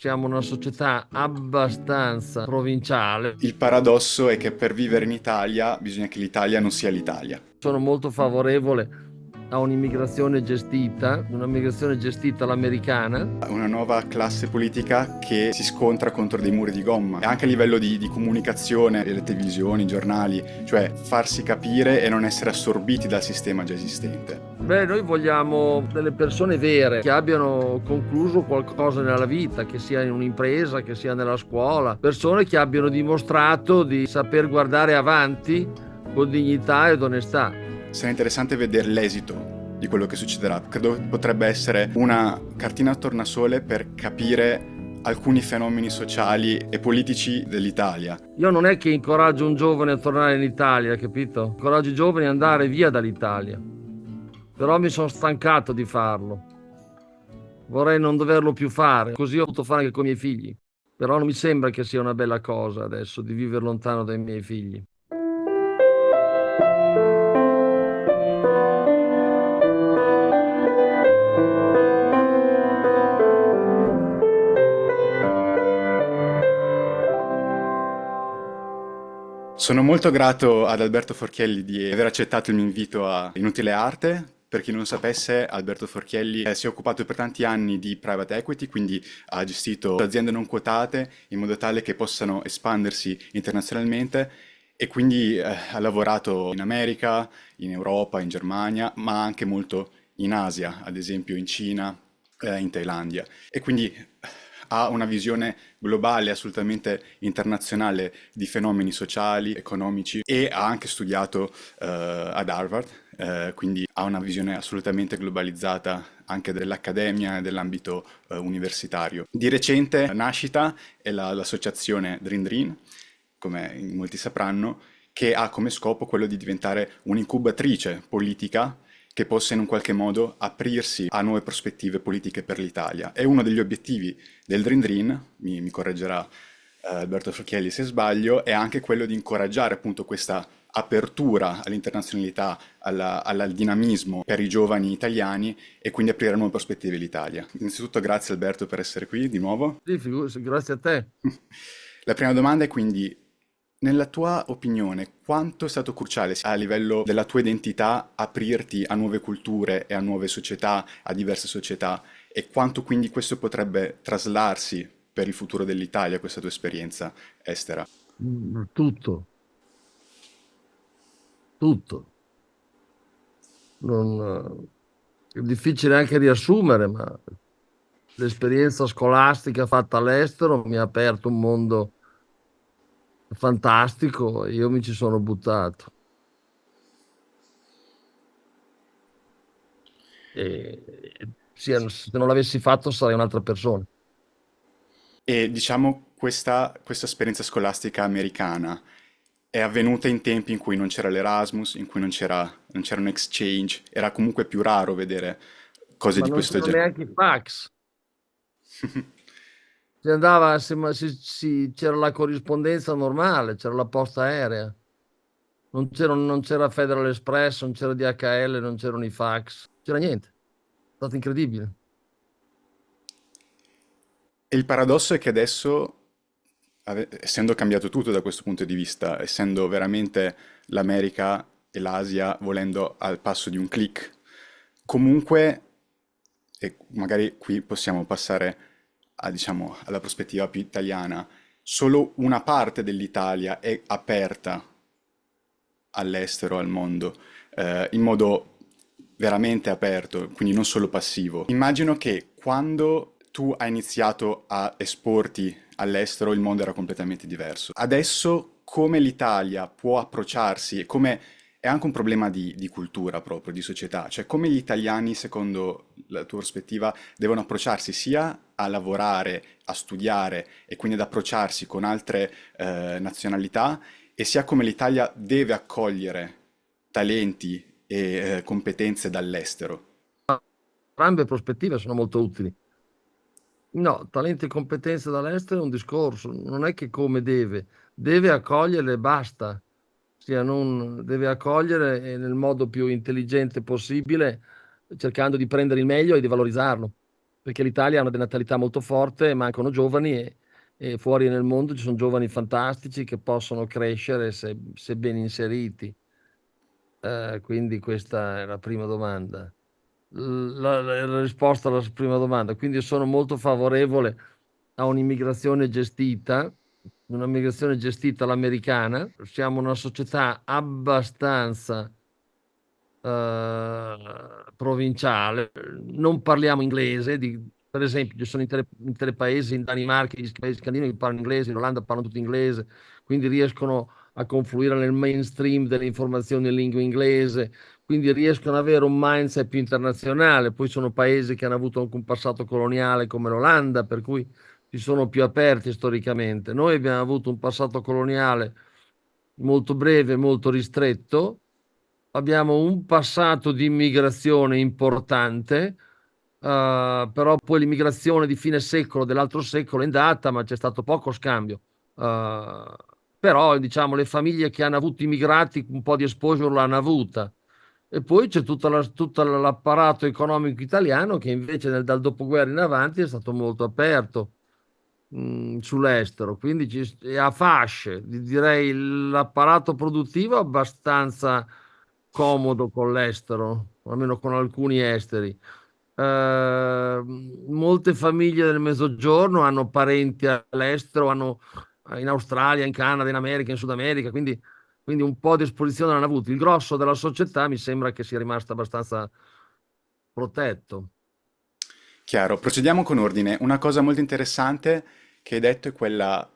Siamo una società abbastanza provinciale. Il paradosso è che per vivere in Italia bisogna che l'Italia non sia l'Italia. Sono molto favorevole a un'immigrazione gestita all'americana. Una nuova classe politica che si scontra contro dei muri di gomma, e anche a livello di comunicazione, le televisioni, i giornali, cioè farsi capire e non essere assorbiti dal sistema già esistente. Beh, noi vogliamo delle persone vere, che abbiano concluso qualcosa nella vita, che sia in un'impresa, che sia nella scuola, persone che abbiano dimostrato di saper guardare avanti con dignità ed onestà. Sarà interessante vedere l'esito di quello che succederà. Credo potrebbe essere una cartina a tornasole per capire alcuni fenomeni sociali e politici dell'Italia. Io non è che incoraggio un giovane a tornare in Italia, capito? Incoraggio i giovani ad andare via dall'Italia. Però mi sono stancato di farlo. Vorrei non doverlo più fare, così ho potuto fare anche con i miei figli. Però non mi sembra che sia una bella cosa adesso di vivere lontano dai miei figli. Sono molto grato ad Alberto Forchielli di aver accettato il mio invito a Inutile Arte. Per chi non lo sapesse, Alberto Forchielli si è occupato per tanti anni di private equity, quindi ha gestito aziende non quotate in modo tale che possano espandersi internazionalmente, e quindi ha lavorato in America, in Europa, in Germania, ma anche molto in Asia, ad esempio in Cina, in Thailandia. E quindi ha una visione globale, assolutamente internazionale di fenomeni sociali, economici, e ha anche studiato ad Harvard, quindi ha una visione assolutamente globalizzata anche dell'accademia e dell'ambito universitario. Di recente nascita è l'associazione Dream Dream, come in molti sapranno, che ha come scopo quello di diventare un'incubatrice politica che possa in un qualche modo aprirsi a nuove prospettive politiche per l'Italia. E uno degli obiettivi del Dream Dream, mi correggerà Alberto Frocchielli se sbaglio, è anche quello di incoraggiare appunto questa apertura all'internazionalità, al dinamismo per i giovani italiani, e quindi aprire nuove prospettive all'Italia. Innanzitutto grazie Alberto per essere qui di nuovo. Sì, grazie a te. La prima domanda è quindi, nella tua opinione, quanto è stato cruciale a livello della tua identità aprirti a nuove culture e a nuove società, a diverse società, e quanto quindi questo potrebbe traslarsi per il futuro dell'Italia, questa tua esperienza estera? Tutto, tutto. È difficile anche riassumere, ma l'esperienza scolastica fatta all'estero mi ha aperto un mondo fantastico e io mi ci sono buttato. Se non l'avessi fatto sarei un'altra persona. E diciamo questa esperienza scolastica americana è avvenuta in tempi in cui non c'era l'Erasmus, in cui non c'era un exchange, era comunque più raro vedere cose Ma di non questo c'erano genere. neanche i fax. Si andava, c'era la corrispondenza normale, c'era la posta aerea. Non c'era Federal Express, non c'era DHL, non c'erano i fax, c'era niente. È stato incredibile. E il paradosso è che adesso, essendo cambiato tutto da questo punto di vista, essendo veramente l'America e l'Asia volendo al passo di un click, comunque, e magari qui possiamo passare a, diciamo, alla prospettiva più italiana, solo una parte dell'Italia è aperta all'estero, al mondo, in modo veramente aperto, quindi non solo passivo. Immagino che quando tu hai iniziato a esporti all'estero il mondo era completamente diverso. Adesso come l'Italia può approcciarsi, e come è anche un problema di cultura proprio, di società, cioè come gli italiani, secondo la tua prospettiva, devono approcciarsi sia a lavorare, a studiare e quindi ad approcciarsi con altre nazionalità, e sia come l'Italia deve accogliere talenti e competenze dall'estero. Entrambe prospettive sono molto utili. No, talenti e competenze dall'estero è un discorso, non è che come deve accogliere e basta. Sia non, deve accogliere nel modo più intelligente possibile, cercando di prendere il meglio e di valorizzarlo. perché l'Italia ha una denatalità molto forte, mancano giovani e fuori nel mondo ci sono giovani fantastici che possono crescere se ben inseriti. Quindi questa è la prima domanda. La risposta alla prima domanda. Quindi sono molto favorevole a un'immigrazione gestita all'americana. Siamo una società abbastanza provinciale, non parliamo inglese, per esempio ci sono interi paesi, in Danimarca, gli paesi scandinavi che parlano inglese, in Olanda parlano tutti inglese, quindi riescono a confluire nel mainstream delle informazioni in lingua inglese, quindi riescono ad avere un mindset più internazionale. Poi sono paesi che hanno avuto anche un passato coloniale come l'Olanda, per cui si sono più aperti storicamente. Noi abbiamo avuto un passato coloniale molto breve, molto ristretto. Abbiamo un passato di immigrazione importante, però poi l'immigrazione di fine secolo, dell'altro secolo è andata, ma c'è stato poco scambio. Eh, Però, diciamo, le famiglie che hanno avuto immigrati un po' di exposure l'hanno avuta. E poi c'è tutto l'apparato economico italiano che invece dal dopoguerra in avanti è stato molto aperto sull'estero, quindi è a fasce, direi l'apparato produttivo è abbastanza comodo con l'estero, o almeno con alcuni esteri. Molte famiglie del Mezzogiorno hanno parenti all'estero, hanno in Australia, in Canada, in America, in Sud America, quindi un po' di esposizione l'hanno avuto. Il grosso della società mi sembra che sia rimasto abbastanza protetto. Chiaro, procediamo con ordine. Una cosa molto interessante che hai detto è quella,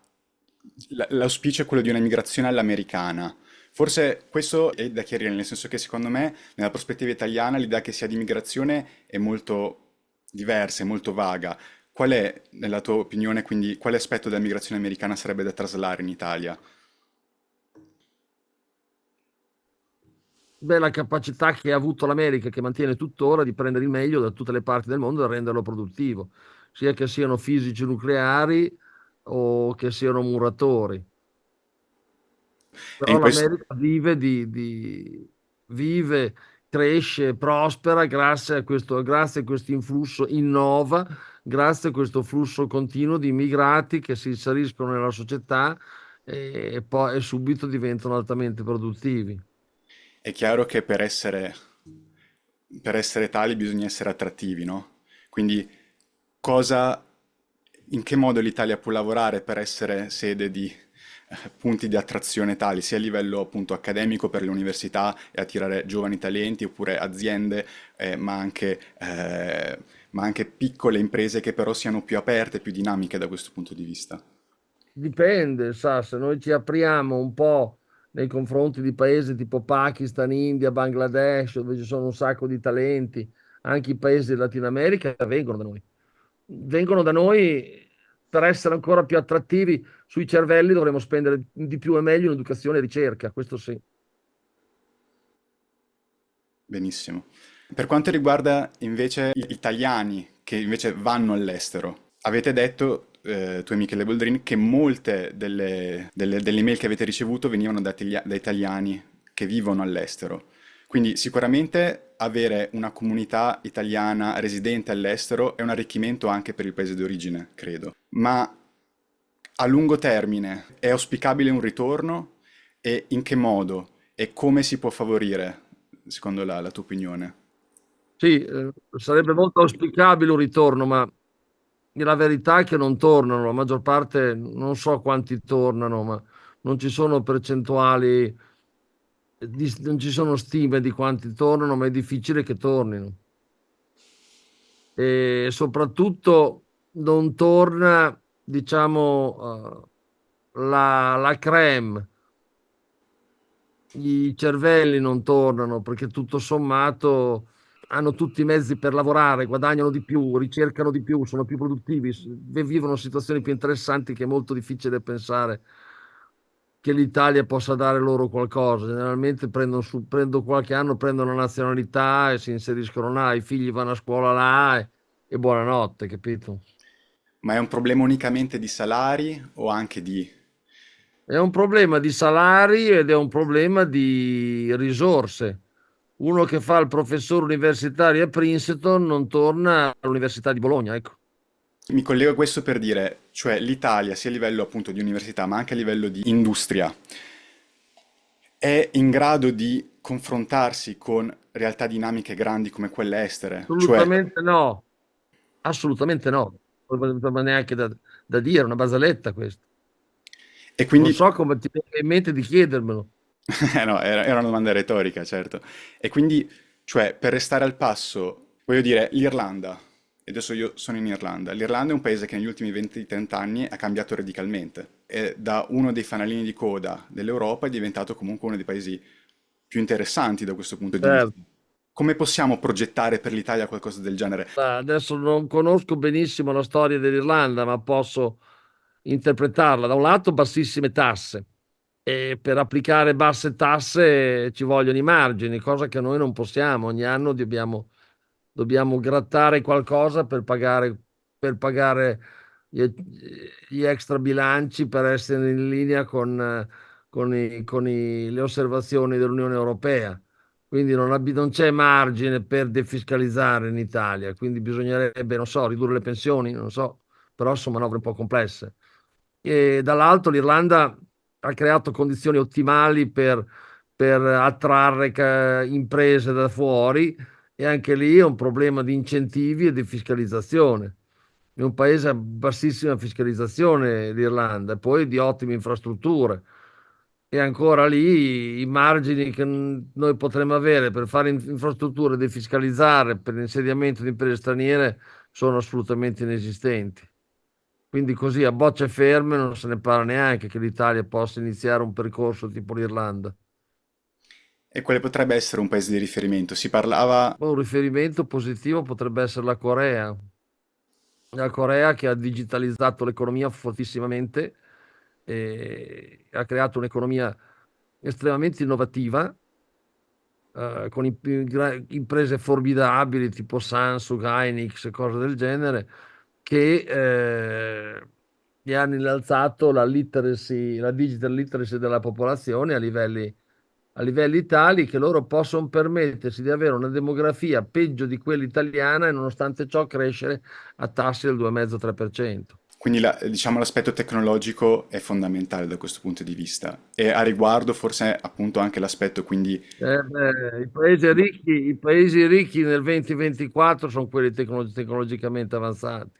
l'auspicio è quello di una migrazione all'americana. Forse questo è da chiarire, nel senso che secondo me, nella prospettiva italiana, l'idea che sia di migrazione è molto diversa, è molto vaga. Qual è, nella tua opinione, quindi, quale aspetto della migrazione americana sarebbe da traslare in Italia? Beh, la capacità che ha avuto l'America, che mantiene tuttora, di prendere il meglio da tutte le parti del mondo e renderlo produttivo, sia che siano fisici nucleari o che siano muratori. E Però in questo... l'America vive, cresce, prospera grazie a questo influsso, innova, grazie a questo flusso continuo di immigrati che si inseriscono nella società e poi subito diventano altamente produttivi. È chiaro che per essere tali bisogna essere attrattivi, no? Quindi cosa, in che modo l'Italia può lavorare per essere sede di punti di attrazione tali, sia a livello appunto accademico per le università e attirare giovani talenti, oppure aziende, ma anche piccole imprese che però siano più aperte, più dinamiche da questo punto di vista. Dipende, sa, se noi ci apriamo un po' nei confronti di paesi tipo Pakistan, India, Bangladesh, dove ci sono un sacco di talenti, anche i paesi del Latino America vengono da noi. Vengono da noi per essere ancora più attrattivi sui cervelli, dovremo spendere di più e meglio in educazione e ricerca, questo sì. Benissimo. Per quanto riguarda invece gli italiani che invece vanno all'estero, avete detto, tu e Michele Boldrin, che molte delle email che avete ricevuto venivano da italiani che vivono all'estero. Quindi sicuramente avere una comunità italiana residente all'estero è un arricchimento anche per il paese d'origine, credo. Ma a lungo termine è auspicabile un ritorno e in che modo e come si può favorire, secondo la tua opinione? Sì, sarebbe molto auspicabile un ritorno, ma la verità è che non tornano, la maggior parte, non so quanti tornano, ma non ci sono percentuali, non ci sono stime di quanti tornano, ma è difficile che tornino. E soprattutto non torna, diciamo, la crème, i cervelli non tornano perché tutto sommato hanno tutti i mezzi per lavorare, guadagnano di più, ricercano di più, sono più produttivi, vivono situazioni più interessanti che è molto difficile pensare che l'Italia possa dare loro qualcosa. Generalmente prendo qualche anno, prendono la nazionalità e si inseriscono là, i figli vanno a scuola là e buonanotte, capito? Ma è un problema unicamente di salari o anche di... È un problema di salari ed è un problema di risorse. Uno che fa il professore universitario a Princeton non torna all'Università di Bologna, ecco. Mi collego a questo per dire, cioè l'Italia, sia a livello appunto di università, ma anche a livello di industria, è in grado di confrontarsi con realtà dinamiche grandi come quelle estere. Cioè, Assolutamente no, assolutamente no. Ma neanche da dire, una basaletta questa. e Non quindi so come ti viene in mente di chiedermelo. No, era una domanda retorica, certo. E quindi, cioè, per restare al passo, voglio dire, l'Irlanda, e adesso io sono in Irlanda, l'Irlanda è un paese che negli ultimi 20-30 anni ha cambiato radicalmente. E da uno dei fanalini di coda dell'Europa è diventato comunque uno dei paesi più interessanti da questo punto di vista. Certo. Come possiamo progettare per l'Italia qualcosa del genere? Adesso non conosco benissimo la storia dell'Irlanda, ma posso interpretarla. Da un lato, bassissime tasse, e per applicare basse tasse ci vogliono i margini, cosa che noi non possiamo. Ogni anno dobbiamo grattare qualcosa per pagare gli extra bilanci per essere in linea con le osservazioni dell'Unione Europea. Quindi non c'è margine per defiscalizzare in Italia, quindi bisognerebbe, non so, ridurre le pensioni, non so, però sono manovre un po' complesse. E dall'altro l'Irlanda ha creato condizioni ottimali per attrarre imprese da fuori, e anche lì è un problema di incentivi e di fiscalizzazione. È un paese a bassissima fiscalizzazione l'Irlanda, e poi di ottime infrastrutture. E ancora lì i margini che noi potremmo avere per fare infrastrutture, defiscalizzare per l'insediamento di imprese straniere sono assolutamente inesistenti. Quindi così a bocce ferme non se ne parla neanche che l'Italia possa iniziare un percorso tipo l'Irlanda. E quale potrebbe essere un paese di riferimento? Si parlava... Un riferimento positivo potrebbe essere la Corea. La Corea che ha digitalizzato l'economia fortissimamente e ha creato un'economia estremamente innovativa, con imprese formidabili tipo Samsung, Hynix e cose del genere, che gli hanno innalzato la digital literacy della popolazione a livelli tali che loro possono permettersi di avere una demografia peggio di quella italiana e nonostante ciò crescere a tassi del 2,5-3%. Quindi diciamo l'aspetto tecnologico è fondamentale da questo punto di vista e a riguardo forse appunto anche l'aspetto quindi Beh, i paesi ricchi nel 2024 sono quelli tecnologicamente avanzati.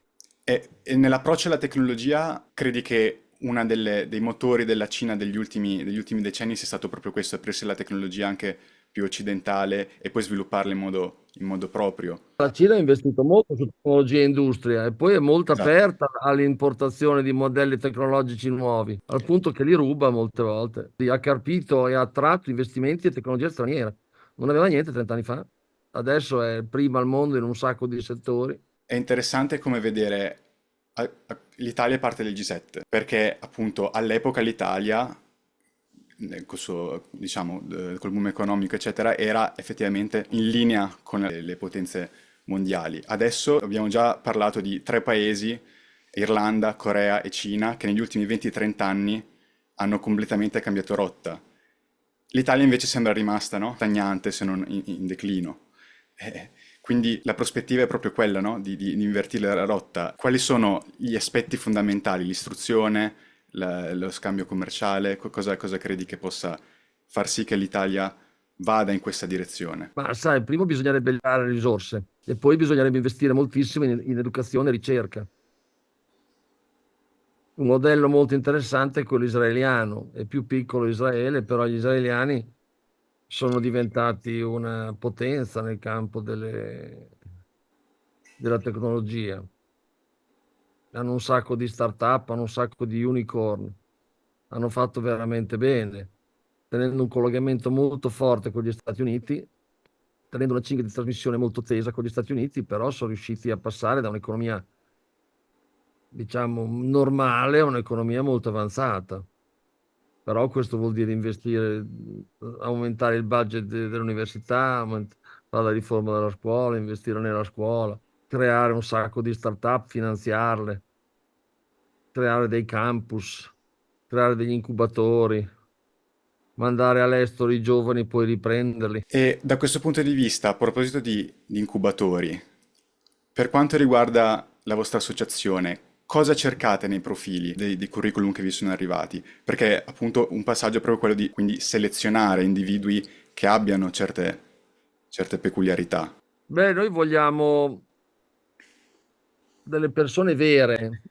e nell'approccio alla tecnologia credi che uno dei motori della Cina degli ultimi decenni sia stato proprio questo, aprirsi alla tecnologia anche più occidentale e poi svilupparla in modo proprio. La Cina ha investito molto su tecnologia e industria e poi è molto Esatto. aperta all'importazione di modelli tecnologici nuovi, al punto che li ruba molte volte. Ha carpito e ha attratto investimenti e tecnologia straniera. Non aveva niente 30 anni fa. Adesso è prima al mondo in un sacco di settori. È interessante come vedere l'Italia è parte del G7, perché appunto all'epoca l'Italia, col suo, diciamo, col boom economico, eccetera, era effettivamente in linea con le potenze mondiali. Adesso abbiamo già parlato di tre paesi, Irlanda, Corea e Cina, che negli ultimi 20-30 anni hanno completamente cambiato rotta. L'Italia invece sembra rimasta, no? Stagnante, se non in declino. Eh, quindi la prospettiva è proprio quella, no? Di invertire la rotta. Quali sono gli aspetti fondamentali? L'istruzione, lo scambio commerciale? Cosa credi che possa far sì che l'Italia vada in questa direzione? Ma sai, prima bisognerebbe dare risorse e poi bisognerebbe investire moltissimo in educazione e ricerca. Un modello molto interessante è quello israeliano, è più piccolo Israele, però gli israeliani sono diventati una potenza nel campo della tecnologia. Hanno un sacco di start-up, hanno un sacco di unicorn, hanno fatto veramente bene, tenendo un collegamento molto forte con gli Stati Uniti, tenendo una cinghia di trasmissione molto tesa con gli Stati Uniti, però sono riusciti a passare da un'economia, diciamo, normale a un'economia molto avanzata. Però questo vuol dire investire, aumentare il budget dell'università, fare la riforma della scuola, investire nella scuola, creare un sacco di start-up, finanziarle, creare dei campus, creare degli incubatori. mandare all'estero i giovani e poi riprenderli. E da questo punto di vista, a proposito di incubatori, per quanto riguarda la vostra associazione, cosa cercate nei profili dei curriculum che vi sono arrivati? Perché appunto un passaggio è proprio quello di quindi selezionare individui che abbiano certe peculiarità. Beh, noi vogliamo delle persone vere,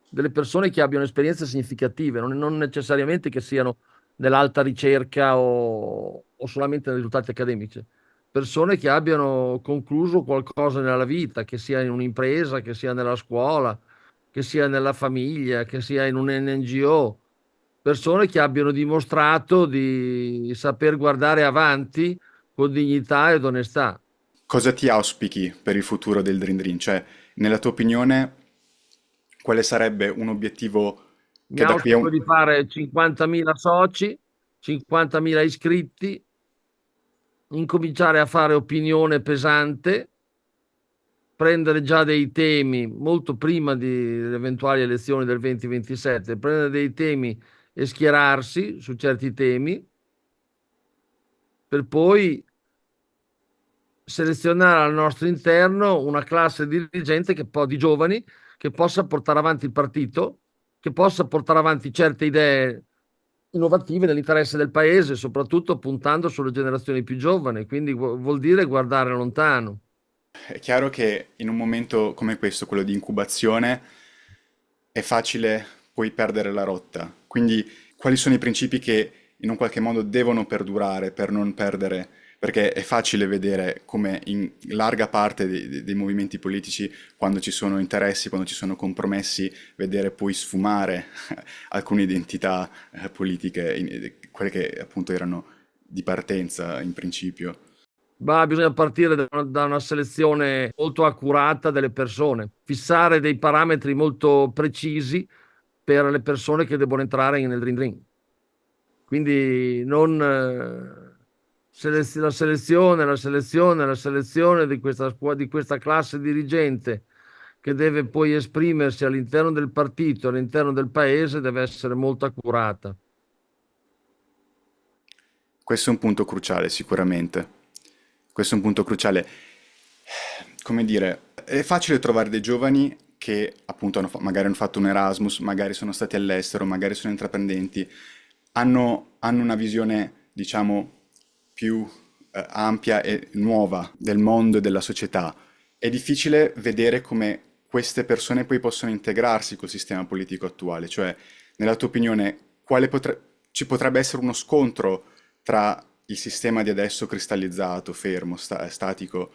delle persone che abbiano esperienze significative, non necessariamente che siano nell'alta ricerca o solamente nei risultati accademici. Persone che abbiano concluso qualcosa nella vita, che sia in un'impresa, che sia nella scuola, che sia nella famiglia, che sia in un NGO. Persone che abbiano dimostrato di saper guardare avanti con dignità ed onestà. Cosa ti auspichi per il futuro del Dream Dream? Cioè, nella tua opinione, quale sarebbe un obiettivo Mi che da qui a auspico un... di fare 50.000 soci, 50.000 iscritti, incominciare a fare opinione pesante, prendere già dei temi molto prima delle eventuali elezioni del 2027, prendere dei temi e schierarsi su certi temi per poi selezionare al nostro interno una classe dirigente di giovani che possa portare avanti il partito, che possa portare avanti certe idee innovative nell'interesse del paese, soprattutto puntando sulle generazioni più giovani, quindi vuol dire guardare lontano. È chiaro che in un momento come questo, quello di incubazione, è facile poi perdere la rotta. Quindi, quali sono i principi che in un qualche modo devono perdurare per non perdere? Perché è facile vedere come in larga parte dei movimenti politici, quando ci sono interessi, quando ci sono compromessi, vedere poi sfumare alcune identità politiche, quelle che appunto erano di partenza in principio. Ma bisogna partire da una selezione molto accurata delle persone, fissare dei parametri molto precisi per le persone che devono entrare nel Dream Dream. Quindi non la selezione di di questa classe dirigente che deve poi esprimersi all'interno del partito, all'interno del paese, deve essere molto accurata. Questo è un punto cruciale, sicuramente. Questo è un punto cruciale. Come dire, è facile trovare dei giovani che appunto magari hanno fatto un Erasmus, magari sono stati all'estero, magari sono intraprendenti, hanno una visione, diciamo, più ampia e nuova del mondo e della società. È difficile vedere come queste persone poi possono integrarsi col sistema politico attuale, cioè, nella tua opinione, ci potrebbe essere uno scontro tra il sistema di adesso cristallizzato, fermo, statico,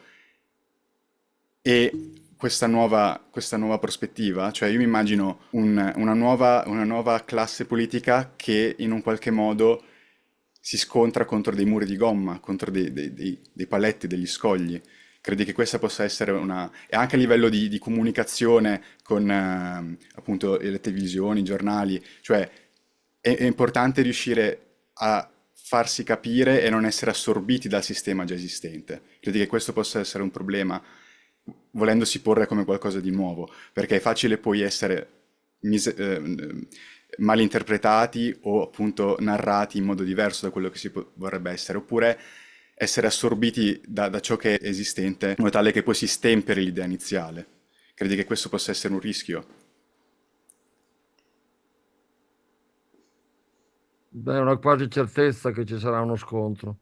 e questa nuova prospettiva? Cioè io mi immagino una nuova classe politica che in un qualche modo si scontra contro dei muri di gomma, contro dei paletti, degli scogli. Credi che questa possa essere una... E anche a livello di comunicazione con appunto le televisioni, i giornali, cioè è importante riuscire a farsi capire e non essere assorbiti dal sistema già esistente. Credi che questo possa essere un problema, volendosi porre come qualcosa di nuovo, perché è facile poi essere malinterpretati o appunto narrati in modo diverso da quello che vorrebbe essere, oppure essere assorbiti da ciò che è esistente, in modo tale che poi si stemperi l'idea iniziale. Credi che questo possa essere un rischio? Beh, è una quasi certezza che ci sarà uno scontro,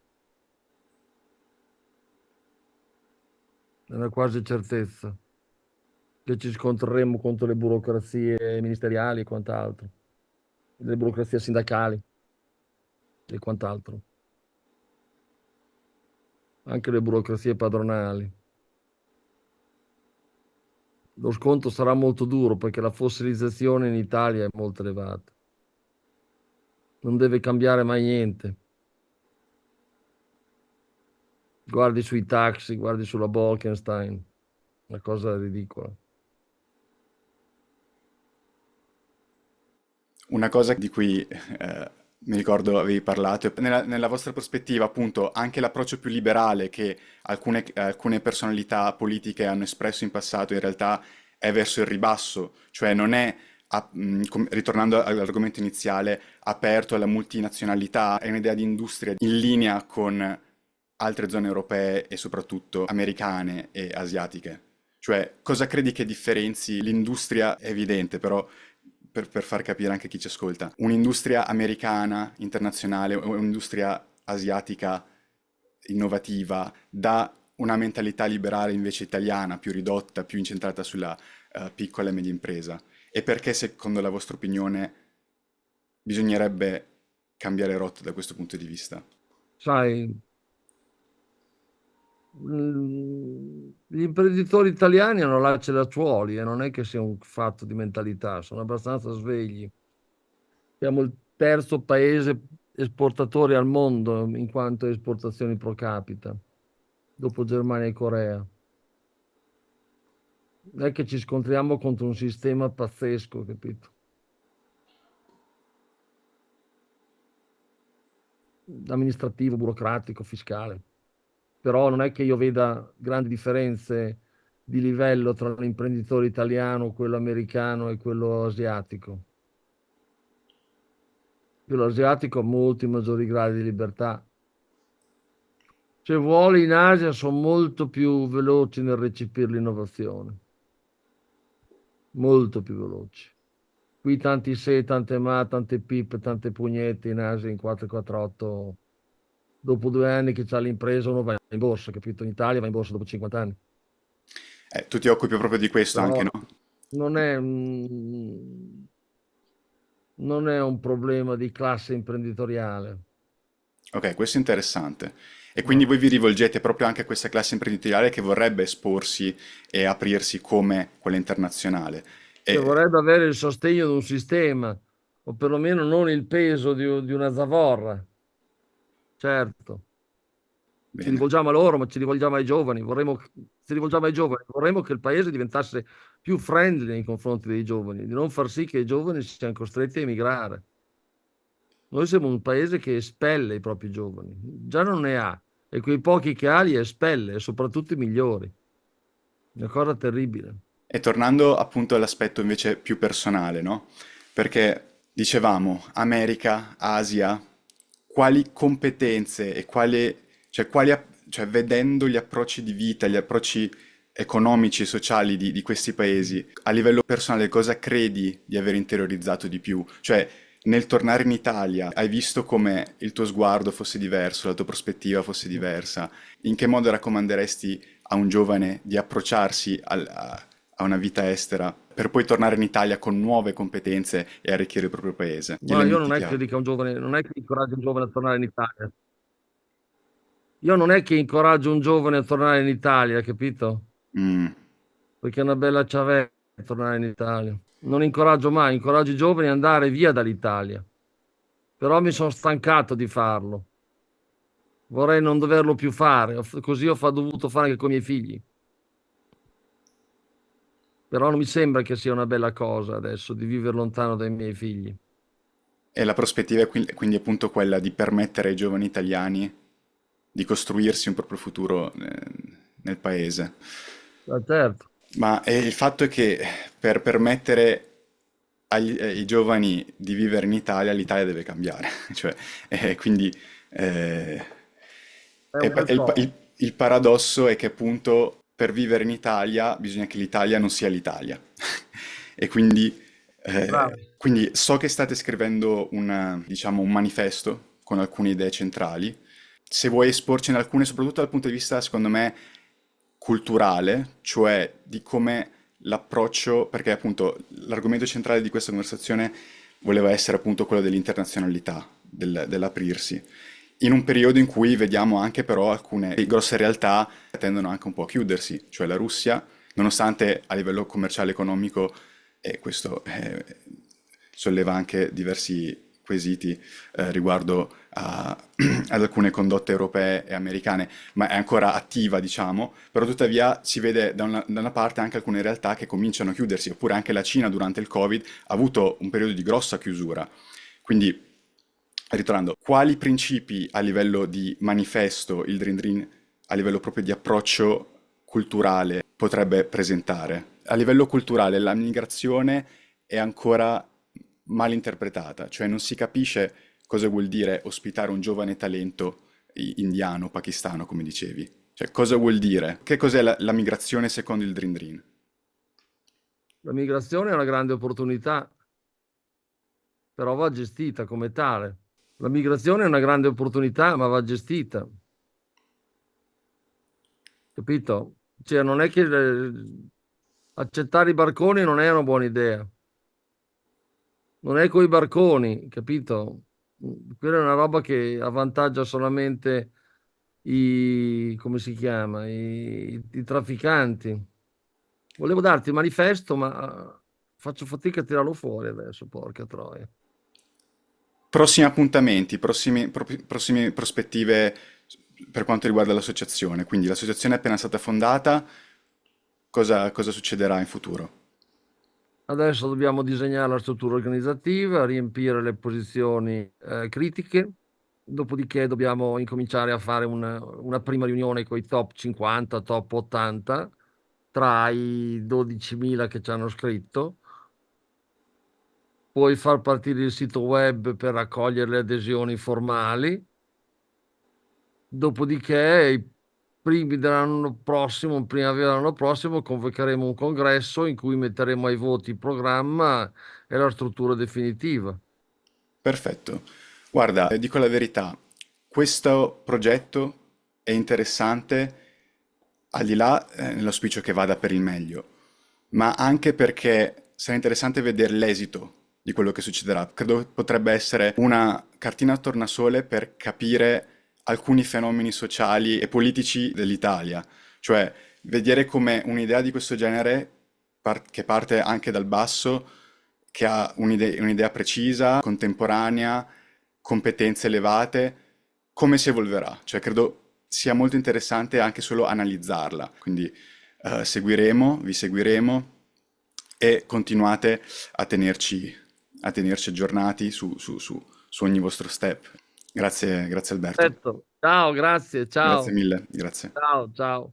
è una quasi certezza che ci scontreremo contro le burocrazie ministeriali e quant'altro, le burocrazie sindacali e quant'altro, anche le burocrazie padronali. Lo scontro sarà molto duro perché la fossilizzazione in Italia è molto elevata. Non deve cambiare mai niente. Guardi sui taxi, guardi sulla Bolkenstein, una cosa ridicola. Una cosa di cui mi ricordo avevi parlato, è nella vostra prospettiva, appunto, anche l'approccio più liberale che alcune personalità politiche hanno espresso in passato, in realtà è verso il ribasso, cioè non è ritornando all'argomento iniziale, aperto alla multinazionalità, è un'idea di industria in linea con altre zone europee e soprattutto americane e asiatiche. Cioè, cosa credi che differenzi l'industria? È evidente, però per far capire anche chi ci ascolta, un'industria americana, internazionale, o un'industria asiatica innovativa da una mentalità liberale invece italiana, più ridotta, più incentrata sulla piccola e media impresa? E perché, secondo la vostra opinione, bisognerebbe cambiare rotta da questo punto di vista? Sai, gli imprenditori italiani hanno l'ance e lacciuoli e non è che sia un fatto di mentalità, sono abbastanza svegli. Siamo il terzo paese esportatore al mondo in quanto a esportazioni pro capita, dopo Germania e Corea. Non è che ci scontriamo contro un sistema pazzesco, capito? Amministrativo, burocratico, fiscale. Però non è che io veda grandi differenze di livello tra l'imprenditore italiano, quello americano e quello asiatico. Quello asiatico ha molti maggiori gradi di libertà. Se vuole, in Asia sono molto più veloci nel recepire l'innovazione, molto più veloci. Qui tanti se, tante ma, tante pippe, tante pugnette in Asia in 448. Dopo 2 anni che c'ha l'impresa uno va in borsa, capito? In Italia va in borsa dopo 50 anni. Tu ti occupi proprio di questo anche, Però no? non è, non è un problema di classe imprenditoriale. Ok, questo è interessante. E quindi No. voi vi rivolgete proprio anche a questa classe imprenditoriale che vorrebbe esporsi e aprirsi come quella internazionale. Che E, vorrebbe avere il sostegno di un sistema, o perlomeno non il peso di una zavorra. Certo, ci bene. rivolgiamo a loro, ma ci rivolgiamo ai giovani. Ci rivolgiamo ai giovani. Vorremmo che il paese diventasse più friendly nei confronti dei giovani, di non far sì che i giovani siano costretti a emigrare. Noi siamo un paese che espelle i propri giovani, già non ne ha, e quei pochi che ha li espelle, e soprattutto i migliori. Una cosa terribile. E tornando appunto all'aspetto invece più personale, no? Perché dicevamo America, Asia, quali competenze e cioè vedendo gli approcci di vita, gli approcci economici e sociali di questi paesi, a livello personale, cosa credi di aver interiorizzato di più? Cioè, nel tornare in Italia, hai visto come il tuo sguardo fosse diverso, la tua prospettiva fosse diversa? In che modo raccomanderesti a un giovane di approcciarsi a una vita estera per poi tornare in Italia con nuove competenze e arricchire il proprio paese? Gli Ma io elementi non è che chiave. dica a un giovane, non è che incoraggio un giovane a tornare in Italia. Io non è che incoraggio un giovane a tornare in Italia, capito? Mm. Perché è una bella ciavetta tornare in Italia. Non incoraggio mai, incoraggio i giovani ad andare via dall'Italia. Però mi sono stancato di farlo. Vorrei non doverlo più fare, così dovuto fare anche con i miei figli. Però non mi sembra che sia una bella cosa adesso di vivere lontano dai miei figli. E la prospettiva è quindi appunto quella di permettere ai giovani italiani di costruirsi un proprio futuro nel paese. Certo. Ma il fatto è che per permettere ai giovani di vivere in Italia, l'Italia deve cambiare. Cioè, quindi eh, È un bel po'. il paradosso è che appunto per vivere in Italia bisogna che l'Italia non sia l'Italia. E Bravo. quindi so che state scrivendo diciamo, un manifesto con alcune idee centrali. Se vuoi esporcene alcune, soprattutto dal punto di vista, secondo me, culturale, cioè di come l'approccio, perché appunto l'argomento centrale di questa conversazione voleva essere appunto quello dell'internazionalità, dell'aprirsi, in un periodo in cui vediamo anche però alcune grosse realtà che tendono anche un po' a chiudersi, cioè la Russia, nonostante a livello commerciale e economico, e questo solleva anche diversi quesiti riguardo ad alcune condotte europee e americane, ma è ancora attiva, diciamo, però tuttavia si vede da una parte anche alcune realtà che cominciano a chiudersi, oppure anche la Cina durante il Covid ha avuto un periodo di grossa chiusura. Quindi, ritornando, quali principi a livello di manifesto il Dream Dream, a livello proprio di approccio culturale, potrebbe presentare? A livello culturale, la migrazione è ancora mal interpretata, cioè non si capisce cosa vuol dire ospitare un giovane talento indiano, pakistano, come dicevi. Cioè, cosa vuol dire? Che cos'è la migrazione secondo il Dream Dream? La migrazione è una grande opportunità, però va gestita come tale. La migrazione è una grande opportunità, ma va gestita, capito? Cioè, non è che accettare i barconi non è una buona idea. Non è coi barconi, capito? Quella è una roba che avvantaggia solamente come si chiama, i trafficanti. Volevo darti il manifesto, ma faccio fatica a tirarlo fuori adesso, porca troia. Prossimi appuntamenti, prossime prospettive per quanto riguarda l'associazione. Quindi l'associazione è appena stata fondata, cosa succederà in futuro? Adesso dobbiamo disegnare la struttura organizzativa, riempire le posizioni critiche, dopodiché dobbiamo incominciare a fare una prima riunione con i top 50, top 80 tra i 12.000 che ci hanno scritto. Puoi far partire il sito web per raccogliere le adesioni formali. Dopodiché, i primi dell'anno prossimo, in primavera dell'anno prossimo, convocheremo un congresso in cui metteremo ai voti il programma e la struttura definitiva. Perfetto. Guarda, dico la verità, questo progetto è interessante al di là, nell'auspicio che vada per il meglio, ma anche perché sarà interessante vedere l'esito di quello che succederà. Credo potrebbe essere una cartina a tornasole per capire alcuni fenomeni sociali e politici dell'Italia, cioè vedere come un'idea di questo genere, che parte anche dal basso, che ha un'idea precisa, contemporanea, competenze elevate, come si evolverà. Cioè, credo sia molto interessante anche solo analizzarla. Quindi vi seguiremo e continuate a tenerci aggiornati su ogni vostro step. Grazie, grazie Alberto. Perfetto. Ciao, grazie, Grazie ciao, mille, grazie. ciao, ciao.